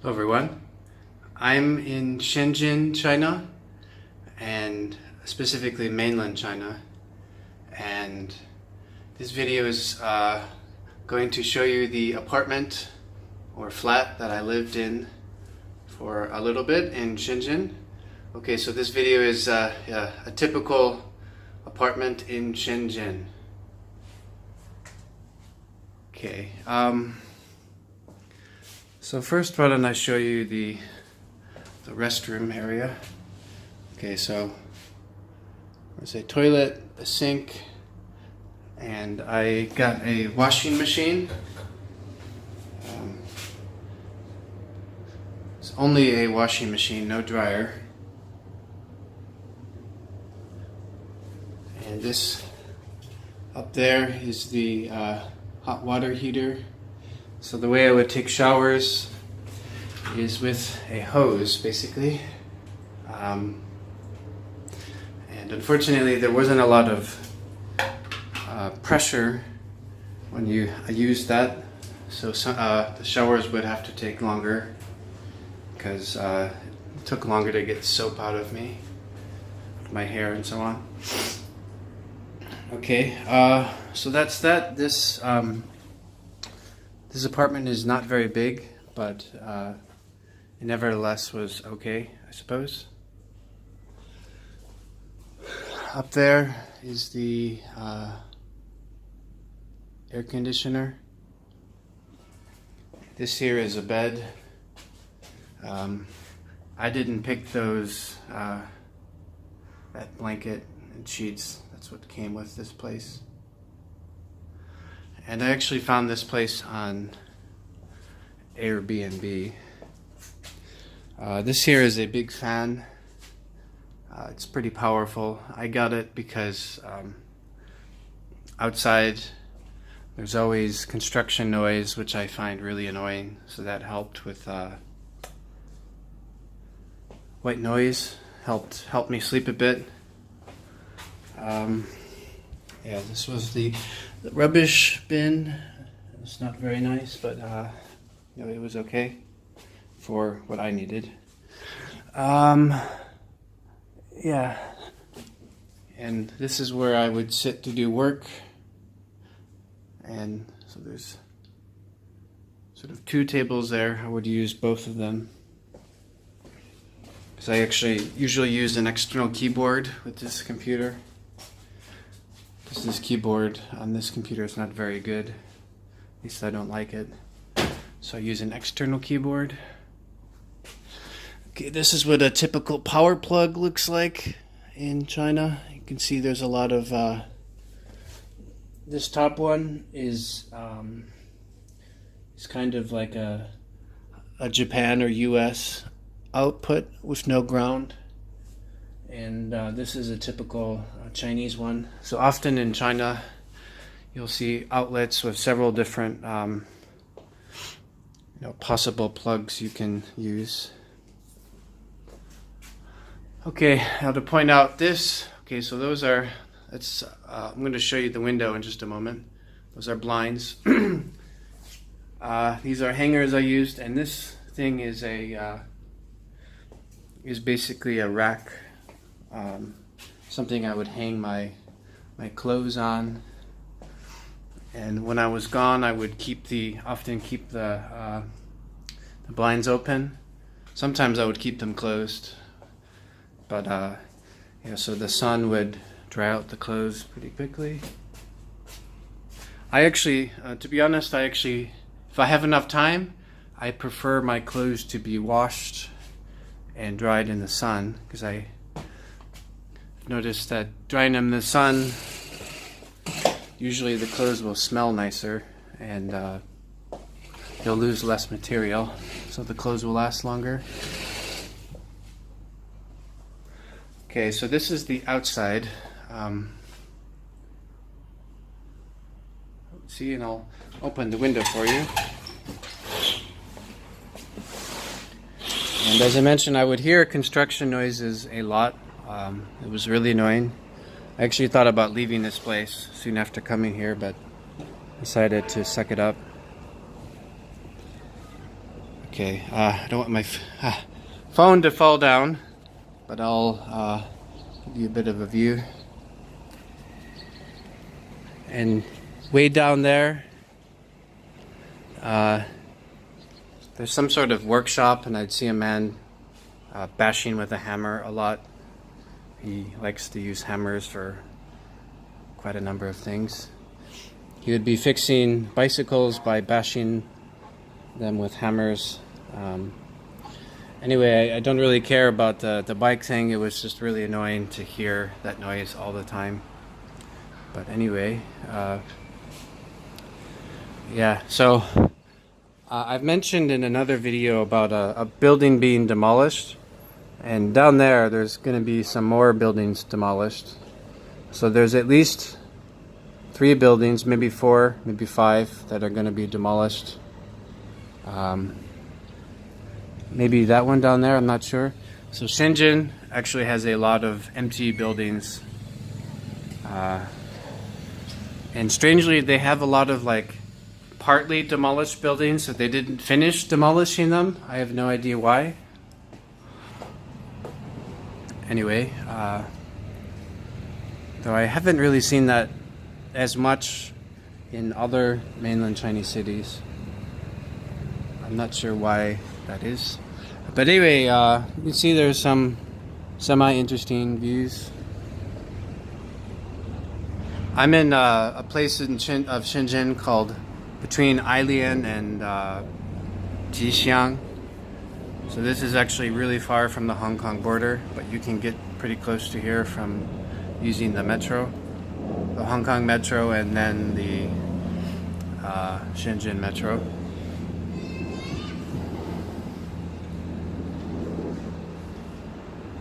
Hello everyone. I'm in Shenzhen, China, and specifically mainland China, and this video is going to show you the apartment or flat that I lived in for a little bit in Shenzhen. Okay, so this video is a typical apartment in Shenzhen. Okay, so first, why don't I show you the restroom area. Okay, so there's a toilet, a sink, and I got a washing machine. It's only a washing machine, no dryer. And this up there is the hot water heater. So the way I would take showers is with a hose, basically. And unfortunately, there wasn't a lot of pressure when you used that. So the showers would have to take longer because it took longer to get soap out of me, my hair and so on. Okay, so that's that. This apartment is not very big, but it nevertheless was okay, I suppose. Up there is the air conditioner. This here is a bed. I didn't pick those, that blanket and sheets. That's what came with this place. And I actually found this place on Airbnb. This here is a big fan. It's pretty powerful. I got it because outside there's always construction noise, which I find really annoying. So that helped with white noise. Helped me sleep a bit. Yeah, this was the rubbish bin. It's not very nice, but you know, it was okay for what I needed. Yeah, and this is where I would sit to do work. And so there's sort of two tables there. I would use both of them because I actually usually use an external keyboard with this computer. This keyboard on this computer is not very good. At least I don't like it. So I use an external keyboard. Okay, this is what a typical power plug looks like in China. You can see there's a lot of this top one is kind of like a Japan or US output with no ground. And this is a typical Chinese one. So often in China, you'll see outlets with several different possible plugs you can use. Okay, now to point out this. Okay, so those are. I'm going to show you the window in just a moment. Those are blinds. These are hangers I used, and this thing is basically a rack. Something I would hang my clothes on, and when I was gone, I would often keep the blinds open. Sometimes I would keep them closed, but so the sun would dry out the clothes pretty quickly. I actually, to be honest, if I have enough time, I prefer my clothes to be washed and dried in the sun, because I noticed that drying them in the sun, usually the clothes will smell nicer and they'll lose less material, so the clothes will last longer. Okay, so this is the outside. See, and I'll open the window for you. And as I mentioned, I would hear construction noises a lot. It was really annoying. I actually thought about leaving this place soon after coming here, but decided to suck it up. Okay, I don't want my phone to fall down, but I'll give you a bit of a view. And way down there, there's some sort of workshop, and I'd see a man bashing with a hammer a lot. He likes to use hammers for quite a number of things. He would be fixing bicycles by bashing them with hammers. Anyway, I don't really care about the bike thing. It was just really annoying to hear that noise all the time. But anyway, yeah, so I've mentioned in another video about a building being demolished, and down there's going to be some more buildings demolished. So there's at least 3 buildings, maybe 4, maybe 5 that are going to be demolished. Maybe that one down there, I'm not sure. So Shenzhen actually has a lot of empty buildings. And strangely, they have a lot of like partly demolished buildings, so they didn't finish demolishing them. I have no idea why. Anyway, though I haven't really seen that as much in other mainland Chinese cities. I'm not sure why that is. But anyway, you can see there's some semi-interesting views. I'm in a place of Shenzhen called between Ailian and Jixiang. So this is actually really far from the Hong Kong border, but you can get pretty close to here from using the metro. The Hong Kong metro and then the Shenzhen metro.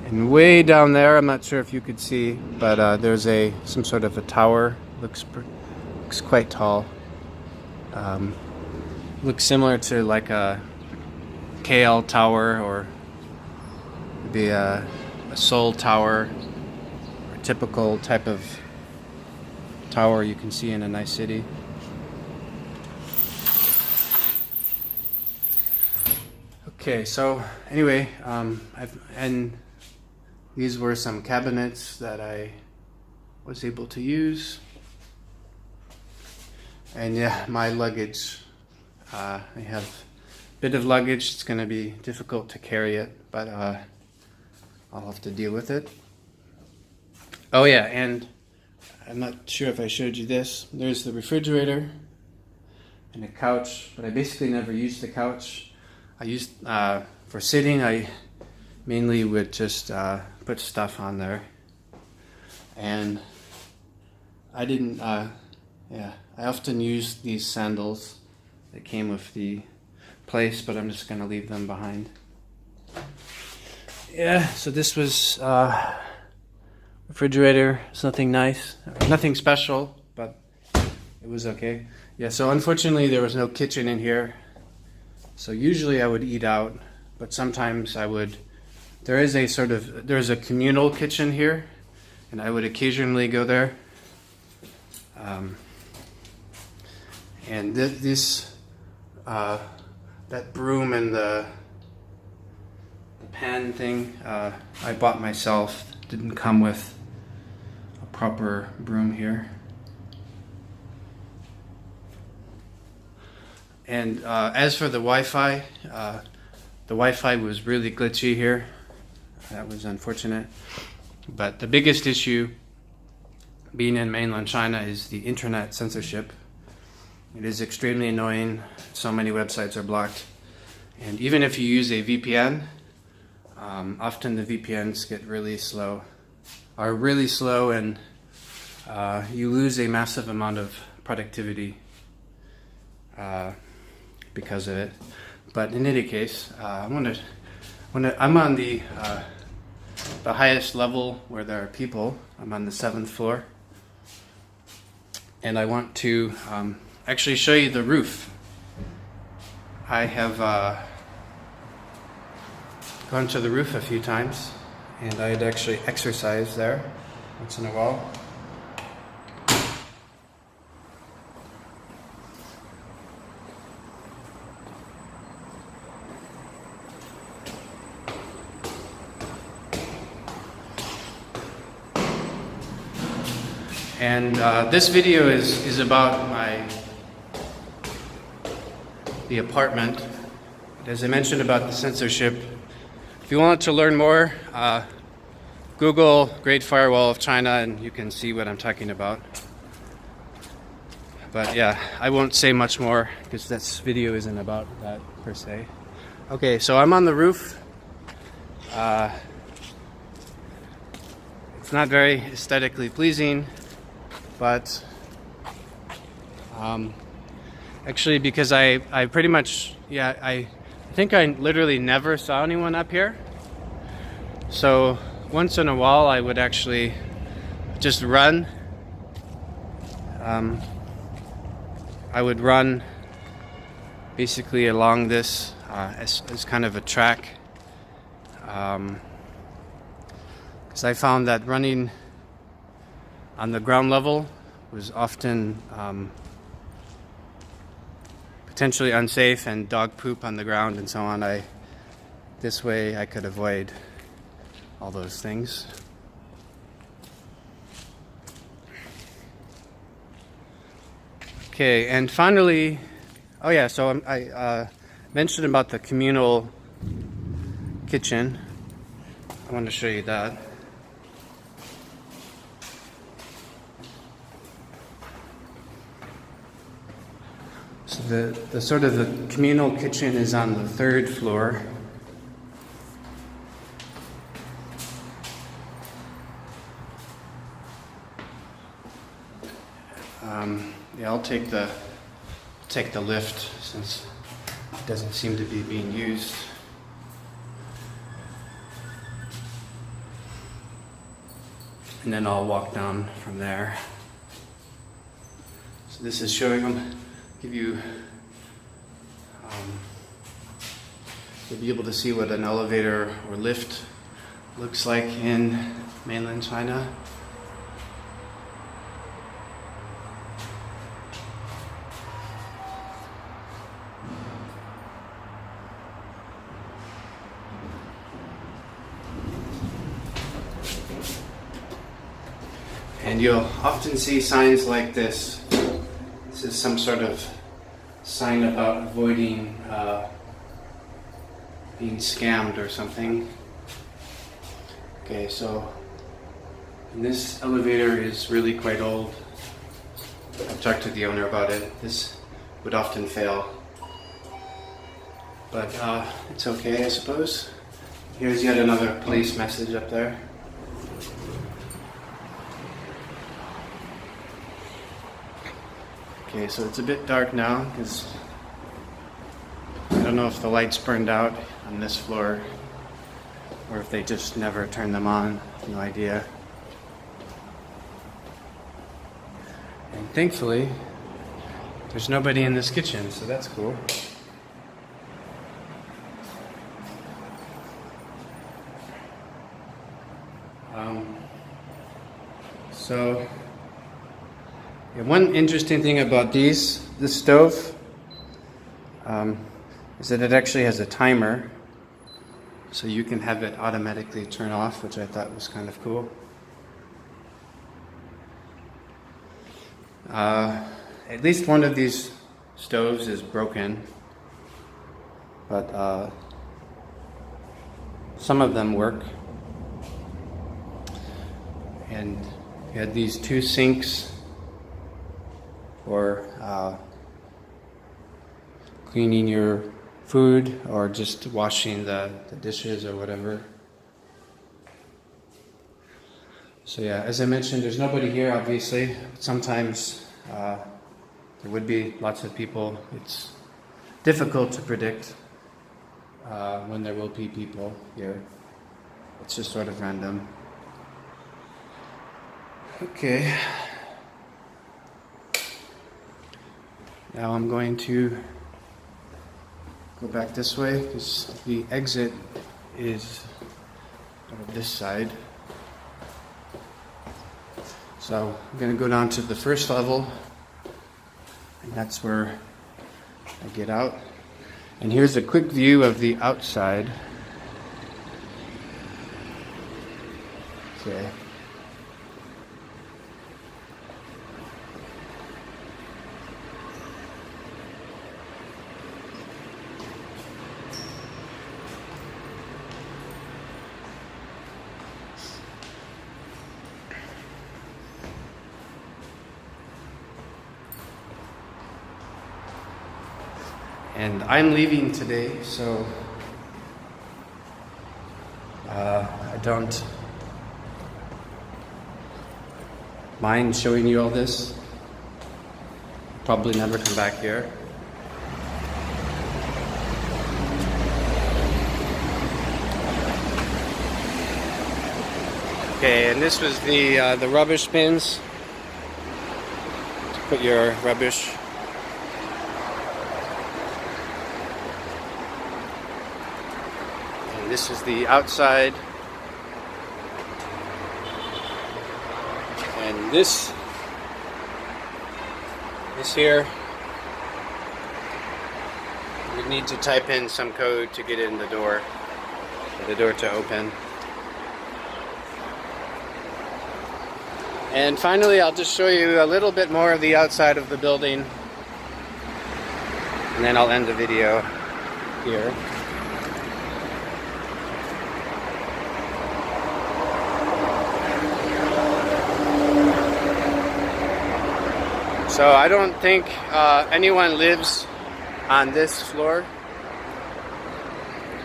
And way down there, I'm not sure if you could see, but there's some sort of a tower. Looks quite tall. Looks similar to like a KL tower, or maybe a Seoul tower, or a typical type of tower you can see in a nice city. Okay, so anyway, these were some cabinets that I was able to use. And yeah, my luggage. I have a bit of luggage. It's going to be difficult to carry it, but I'll have to deal with it. Oh yeah, and I'm not sure if I showed you this. There's the refrigerator and a couch, but I basically never used the couch. I used for sitting. I mainly would just put stuff on there, and I didn't. I often use these sandals that came with the place, but I'm just gonna leave them behind. Yeah, so this was refrigerator. It's nothing nice, nothing special, but it was okay. Yeah, so unfortunately there was no kitchen in here. So usually I would eat out, but sometimes I would. There's a communal kitchen here, and I would occasionally go there. And that broom and the pan thing, I bought myself. Didn't come with a proper broom here. And as for the Wi-Fi, was really glitchy here. That was unfortunate. But the biggest issue being in mainland China is the internet censorship. It is extremely annoying. So many websites are blocked. And even if you use a VPN, often the VPNs get really slow, and you lose a massive amount of productivity because of it. But in any case, I'm on the highest level where there are people. I'm on the 7th floor, and I want to actually show you the roof. I have gone to the roof a few times, and I'd actually exercise there once in a while. And this video is about the apartment. As I mentioned about the censorship, if you want to learn more, Google Great Firewall of China and you can see what I'm talking about. But yeah, I won't say much more because this video isn't about that per se. Okay, so I'm on the roof. It's not very aesthetically pleasing, but actually because I pretty much, yeah, I think I literally never saw anyone up here. So once in a while I would actually just run. I would run basically along this as kind of a track. Because I found that running on the ground level was often potentially unsafe, and dog poop on the ground and so on. This way I could avoid all those things. Okay, and finally, oh yeah, so I mentioned about the communal kitchen. I want to show you that. So the sort of the communal kitchen is on the 3rd floor. Yeah, I'll take the lift since it doesn't seem to be being used. And then I'll walk down from there. So this is showing them, give you, you'll be able to see what an elevator or lift looks like in mainland China. And you'll often see signs like this. This is some sort of sign about avoiding being scammed or something. Okay, so and this elevator is really quite old. I've talked to the owner about it. This would often fail. But it's okay, I suppose. Here's yet another police message up there. Okay, so it's a bit dark now because I don't know if the lights burned out on this floor or if they just never turned them on. No idea. And thankfully, there's nobody in this kitchen, so that's cool. So. Yeah, one interesting thing about this stove is that it actually has a timer, so you can have it automatically turn off, which I thought was kind of cool. At least one of these stoves is broken, but some of them work. And you had these 2 sinks for cleaning your food or just washing the dishes or whatever. So yeah, as I mentioned, there's nobody here obviously. Sometimes there would be lots of people. It's difficult to predict when there will be people here. It's just sort of random. Okay. Now I'm going to go back this way because the exit is on this side. So I'm going to go down to the 1st level, and that's where I get out. And here's a quick view of the outside. Okay. And I'm leaving today, so I don't mind showing you all this. Probably never come back here. Okay, and this was the rubbish bins to put your rubbish. And this is the outside. And this here, you need to type in some code to get in the door, for the door to open. And finally, I'll just show you a little bit more of the outside of the building, and then I'll end the video here. So I don't think anyone lives on this floor.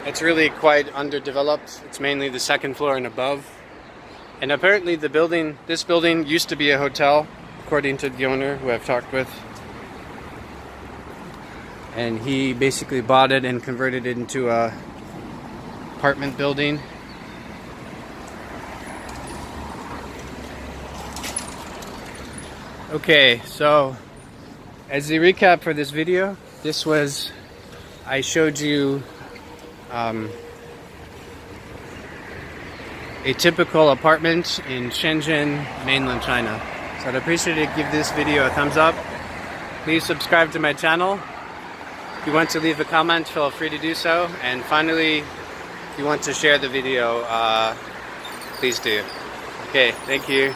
It's really quite underdeveloped. It's mainly the second floor and above. And apparently this building used to be a hotel, according to the owner who I've talked with. And he basically bought it and converted it into a apartment building. Okay, so as the recap for this video, I showed you a typical apartment in Shenzhen, mainland China. So I'd appreciate it if you give this video a thumbs up. Please subscribe to my channel. If you want to leave a comment, feel free to do so. And finally, if you want to share the video, please do. Okay, thank you.